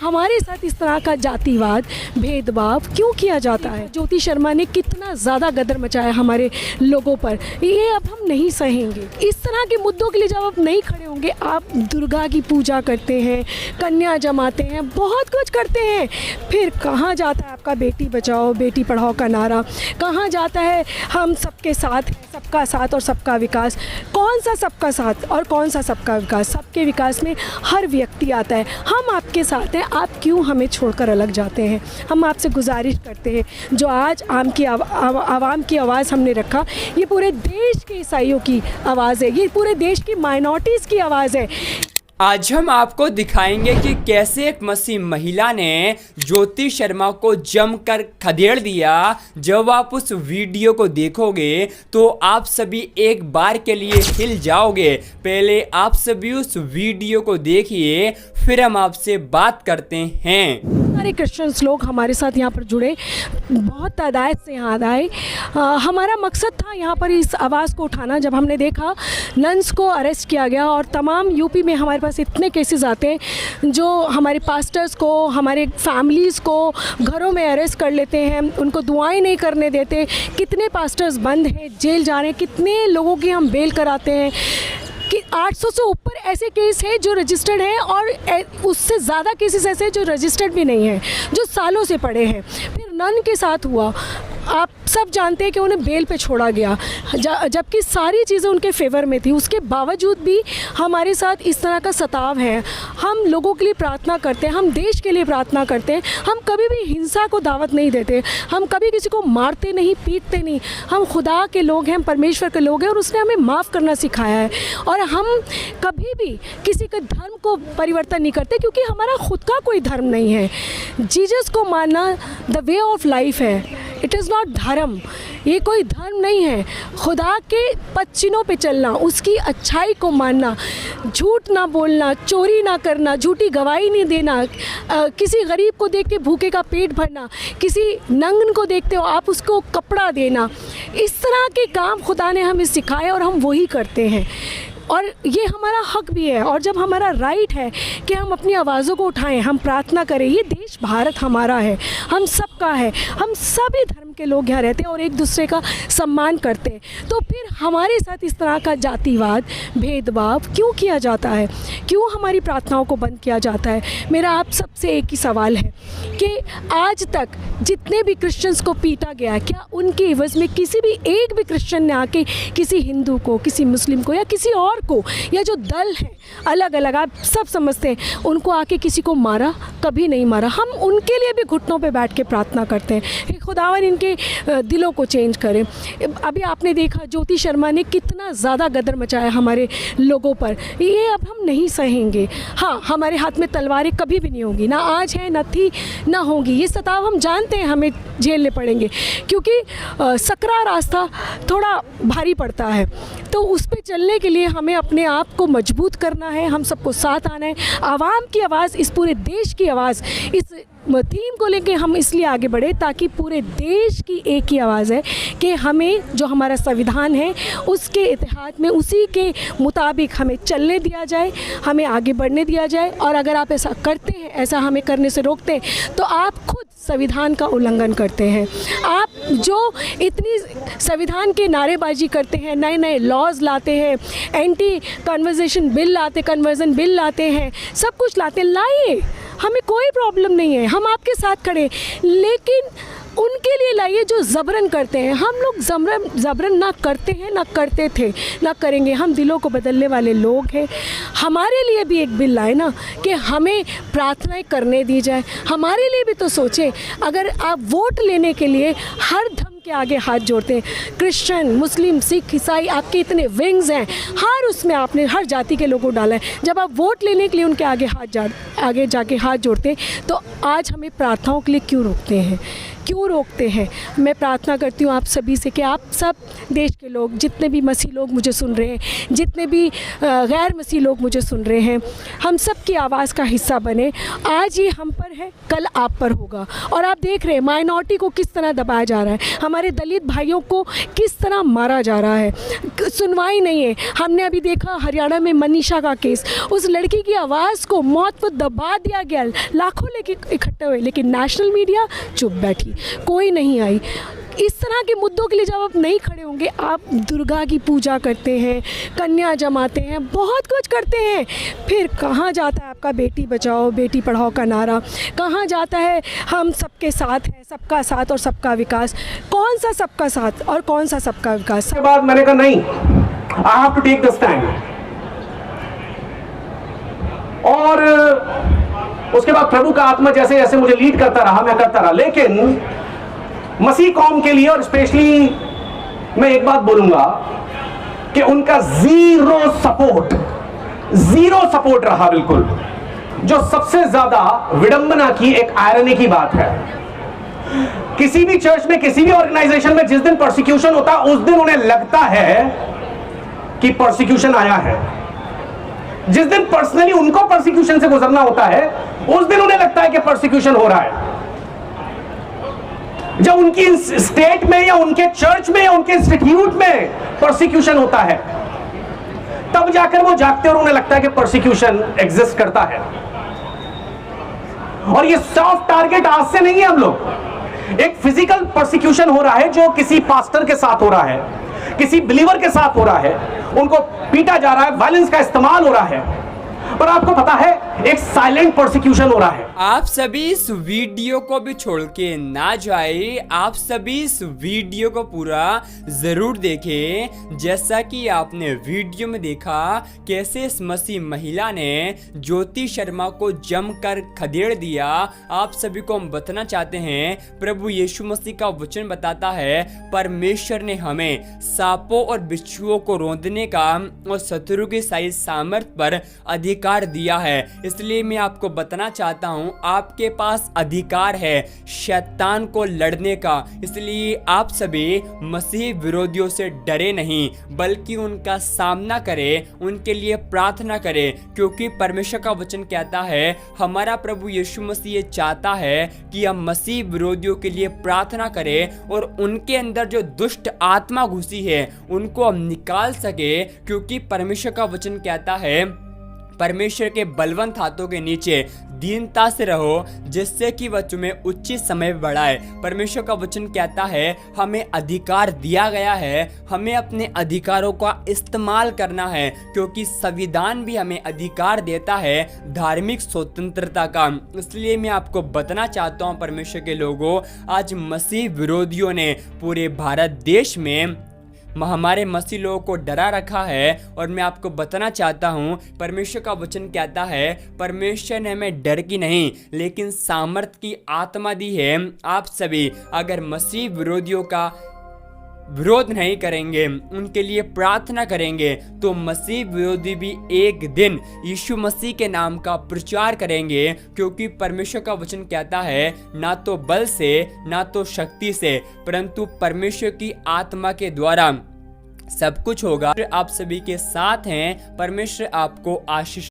हमारे साथ इस तरह का जातिवाद, भेदभाव क्यों किया जाता है? ज्योति शर्मा ने कितना ज़्यादा गदर मचाया हमारे लोगों पर, ये अब हम नहीं सहेंगे। इस तरह के मुद्दों के लिए जब आप नहीं खड़े होंगे, आप दुर्गा की पूजा करते हैं, कन्या जमाते हैं, बहुत कुछ करते हैं, फिर कहाँ जाता है आपका बेटी बचाओ बेटी पढ़ाओ का नारा? कहाँ जाता है हम सबके साथ, सबका साथ और सबका विकास? कौन सा सबका साथ और कौन सा सबका विकास? सबके विकास में हर व्यक्ति आता है। हम आपके साथ हैं, आप क्यों हमें छोड़कर अलग जाते हैं? हम आपसे गुजारिश करते हैं, जो आज आवाम की आवाज़ हमने रखा, ये पूरे देश के ईसाइयों की आवाज़ है, ये पूरे देश की माइनॉरिटीज़ की आवाज़ है। आज हम आपको दिखाएंगे कि कैसे एक मसीह महिला ने ज्योति शर्मा को जमकर खदेड़ दिया। जब आप उस वीडियो को देखोगे तो आप सभी एक बार के लिए हिल जाओगे। पहले आप सभी उस वीडियो को देखिए, फिर हम आपसे बात करते हैं। सारे क्रिश्चियंस लोग हमारे साथ यहाँ पर जुड़े, बहुत तादाद से यहाँ आए। हमारा मकसद था यहाँ पर इस आवाज़ को उठाना। जब हमने देखा नन्स को अरेस्ट किया गया और तमाम यूपी में हमारे पास इतने केसेस आते हैं जो हमारे पास्टर्स को, हमारे फैमिलीज़ को घरों में अरेस्ट कर लेते हैं, उनको दुआएं नहीं करने देते। कितने पास्टर्स बंद हैं, जेल जा रहे हैं, कितने लोगों की हम बेल कराते हैं कि 800 से ऊपर ऐसे केस हैं जो रजिस्टर्ड हैं और उससे ज़्यादा केसेस ऐसे हैं जो रजिस्टर्ड भी नहीं हैं, जो सालों से पड़े हैं। फिर नन के साथ हुआ, आप सब जानते हैं कि उन्हें बेल पे छोड़ा गया, जबकि सारी चीज़ें उनके फेवर में थी। उसके बावजूद भी हमारे साथ इस तरह का सताव है। हम लोगों के लिए प्रार्थना करते हैं, हम देश के लिए प्रार्थना करते हैं। हम कभी भी हिंसा को दावत नहीं देते, हम कभी किसी को मारते नहीं, पीटते नहीं। हम खुदा के लोग हैं, हम परमेश्वर के लोग हैं और उसने हमें माफ़ करना सिखाया है। और हम कभी भी किसी के धर्म को परिवर्तन नहीं करते, क्योंकि हमारा खुद का कोई धर्म नहीं है। जीसस को मानना द वे ऑफ लाइफ है, इट इज़ नॉट धर्म। ये कोई धर्म नहीं है। खुदा के पद चिन्हों पे चलना, उसकी अच्छाई को मानना, झूठ ना बोलना, चोरी ना करना, झूठी गवाही नहीं देना, किसी गरीब को देख के भूखे का पेट भरना, किसी नंगन को देखते हो आप उसको कपड़ा देना, इस तरह के काम खुदा ने हमें सिखाए और हम वही करते हैं। और ये हमारा हक भी है, और जब हमारा राइट है कि हम अपनी आवाज़ों को उठाएं, हम प्रार्थना करें। ये देश भारत हमारा है, हम सबका है, हम सभी धर्म के लोग यहाँ रहते हैं और एक दूसरे का सम्मान करते हैं। तो फिर हमारे साथ इस तरह का जातिवाद, भेदभाव क्यों किया जाता है? क्यों हमारी प्रार्थनाओं को बंद किया जाता है? मेरा आप सबसे एक ही सवाल है कि आज तक जितने भी क्रिश्चियंस को पीटा गया, क्या उनके एवज़ में किसी भी एक भी क्रिश्चियन ने आके किसी हिंदू को, किसी मुस्लिम को या किसी और को, या जो दल है अलग अलग आप सब समझते हैं, उनको आके किसी को मारा? कभी नहीं मारा। हम उनके लिए भी घुटनों पे बैठ के प्रार्थना करते हैं कि खुदावन इनके दिलों को चेंज करे। अभी आपने देखा ज्योति शर्मा ने कितना ज़्यादा गदर मचाया हमारे लोगों पर, ये अब हम नहीं सहेंगे। हाँ, हमारे हाथ में तलवारें कभी भी नहीं होंगी, ना आज है, ना थी, ना होंगी। ये सताव हम जानते हैं हमें झेलने पड़ेंगे, क्योंकि सकरा रास्ता थोड़ा भारी पड़ता है। तो उस पर चलने के लिए हमें अपने आप को मजबूत करना है, हम सबको साथ आना है। आवाम की आवाज़, इस पूरे देश की आवाज़, इस थीम को लेके हम इसलिए आगे बढ़े ताकि पूरे देश की एक ही आवाज़ है कि हमें जो हमारा संविधान है उसके इतिहाद में, उसी के मुताबिक हमें चलने दिया जाए, हमें आगे बढ़ने दिया जाए। और अगर आप ऐसा करते हैं, ऐसा हमें करने से रोकते हैं, तो आप खुद संविधान का उल्लंघन करते हैं। आप जो इतनी संविधान की नारेबाजी करते हैं, नए नए लॉज लाते हैं, एंटी कन्वर्जन बिल लाते हैं, सब कुछ लाते हैं, लाइए, हमें कोई प्रॉब्लम नहीं है, हम आपके साथ खड़े। लेकिन उनके लिए लाइए जो ज़बरन करते हैं। हम लोग ज़बरन ना करते हैं, ना करते थे, ना करेंगे। हम दिलों को बदलने वाले लोग हैं। हमारे लिए भी एक बिल लाए ना कि हमें प्रार्थनाएं करने दी जाए। हमारे लिए भी तो सोचें। अगर आप वोट लेने के लिए हर धर्म के आगे हाथ जोड़ते हैं, क्रिश्चियन, मुस्लिम, सिख, ईसाई, आपके इतने विंग्स हैं, हर उसमें आपने हर जाति के लोगों को डाला है। जब आप वोट लेने के लिए उनके आगे जाके हाथ जोड़ते हैं, तो आज हमें प्रार्थनाओं के लिए क्यों रोकते हैं? मैं प्रार्थना करती हूँ आप सभी से कि आप सब देश के लोग, जितने भी मसीह लोग मुझे सुन रहे हैं, जितने भी गैर मसीह लोग मुझे सुन रहे हैं, हम सब की आवाज़ का हिस्सा बने। आज ये हम पर है, कल आप पर होगा। और आप देख रहे हैं माइनॉरिटी को किस तरह दबाया जा रहा है। हमारे दलित भाइयों को किस तरह मारा जा रहा है, सुनवाई नहीं है। हमने अभी देखा हरियाणा में मनीषा का केस, उस लड़की की आवाज़ को मौत को दबा दिया गया, लाखों लेके इकट्ठे हुए, लेकिन नेशनल मीडिया चुप बैठी, कोई नहीं आई। इस तरह के मुद्दों के लिए जब आप नहीं खड़े होंगे, आप दुर्गा की पूजा करते हैं, कन्या जमाते हैं, बहुत कुछ करते हैं, फिर कहाँ जाता है आपका बेटी बचाओ बेटी पढ़ाओ का नारा, कहाँ जाता है हम सबके साथ हैं, सबका साथ और सबका विकास? कौन सा सबका साथ और कौन सा सबका विकास? उसके बाद मैंने कहा नहीं, I have to take the stand. और उसके बाद प्रभु का आत्मा जैसे जैसे मुझे लीड करता रहा, मैं करता रहा। लेकिन मसीह कौम के लिए और स्पेशली मैं एक बात बोलूंगा कि उनका जीरो सपोर्ट रहा। बिल्कुल, जो सबसे ज्यादा विडंबना की एक आयरनी की बात है, किसी भी चर्च में, किसी भी ऑर्गेनाइजेशन में जिस दिन परसिक्यूशन होता है उस दिन उन्हें लगता है कि परसिक्यूशन आया है। जिस दिन पर्सनली उनको परसिक्यूशन से गुजरना होता है उस दिन उन्हें लगता है कि परसिक्यूशन हो रहा है। जब उनकी स्टेट में या उनके चर्च में या उनके इंस्टीट्यूट में परसिक्यूशन होता है तब जाकर वो जागते और उन्हें लगता है कि परसिक्यूशन एग्जिस्ट करता है। और ये सॉफ्ट टारगेट आज से नहीं है। हम लोग एक फिजिकल परसिक्यूशन हो रहा है जो किसी पास्टर के साथ हो रहा है, किसी बिलीवर के साथ हो रहा है, उनको पीटा जा रहा है, वायलेंस का इस्तेमाल हो रहा है। पर आपको पता है एक साइलेंट परसिक्यूशन हो रहा है। आप सभी इस वीडियो को भी छोड़ के ना जाए, आप सभी इस वीडियो को पूरा जरूर देखें। जैसा कि आपने वीडियो में देखा कैसे इस मसीह महिला ने ज्योति शर्मा को जमकर खदेड़ दिया। आप सभी को हम बताना चाहते हैं, प्रभु यीशु मसीह का वचन बताता है परमेश्वर ने हमें सांपों और बिच्छुओं को रौंदने का और शत्रु की सारी सामर्थ पर अधिकार दिया है। इसलिए मैं आपको बताना चाहता हूं, आपके पास अधिकार है शैतान को लड़ने का। इसलिए आप सभी मसीह विरोधियों से डरे नहीं, बल्कि उनका सामना करें, उनके लिए प्रार्थना करें, क्योंकि परमेश्वर का वचन कहता है, हमारा प्रभु यीशु मसीह ये चाहता है कि हम मसीह विरोधियों के लिए प्रार्थना करें और उनके अंदर जो दुष्ट आत्मा घुसी है उनको हम निकाल सके। क्योंकि परमेश्वर का वचन कहता है, परमेश्वर के बलवंत हाथों के नीचे दीनता से रहो, जिससे कि वह तुम्हें उचित समय बढ़ाए। परमेश्वर का वचन कहता है हमें अधिकार दिया गया है, हमें अपने अधिकारों का इस्तेमाल करना है, क्योंकि संविधान भी हमें अधिकार देता है धार्मिक स्वतंत्रता का। इसलिए मैं आपको बताना चाहता हूँ परमेश्वर के लोगों, आज मसीह विरोधियों ने पूरे भारत देश में हमारे मसीह लोगों को डरा रखा है। और मैं आपको बताना चाहता हूँ, परमेश्वर का वचन कहता है परमेश्वर ने हमें डर की नहीं लेकिन सामर्थ की आत्मा दी है। आप सभी अगर मसीह विरोधियों का विरोध नहीं करेंगे, उनके लिए प्रार्थना करेंगे, तो मसीह विरोधी भी एक दिन यीशु मसीह के नाम का प्रचार करेंगे। क्योंकि परमेश्वर का वचन कहता है ना तो बल से ना तो शक्ति से, परंतु परमेश्वर की आत्मा के द्वारा सब कुछ होगा। आप सभी के साथ हैं। परमेश्वर आपको आशीष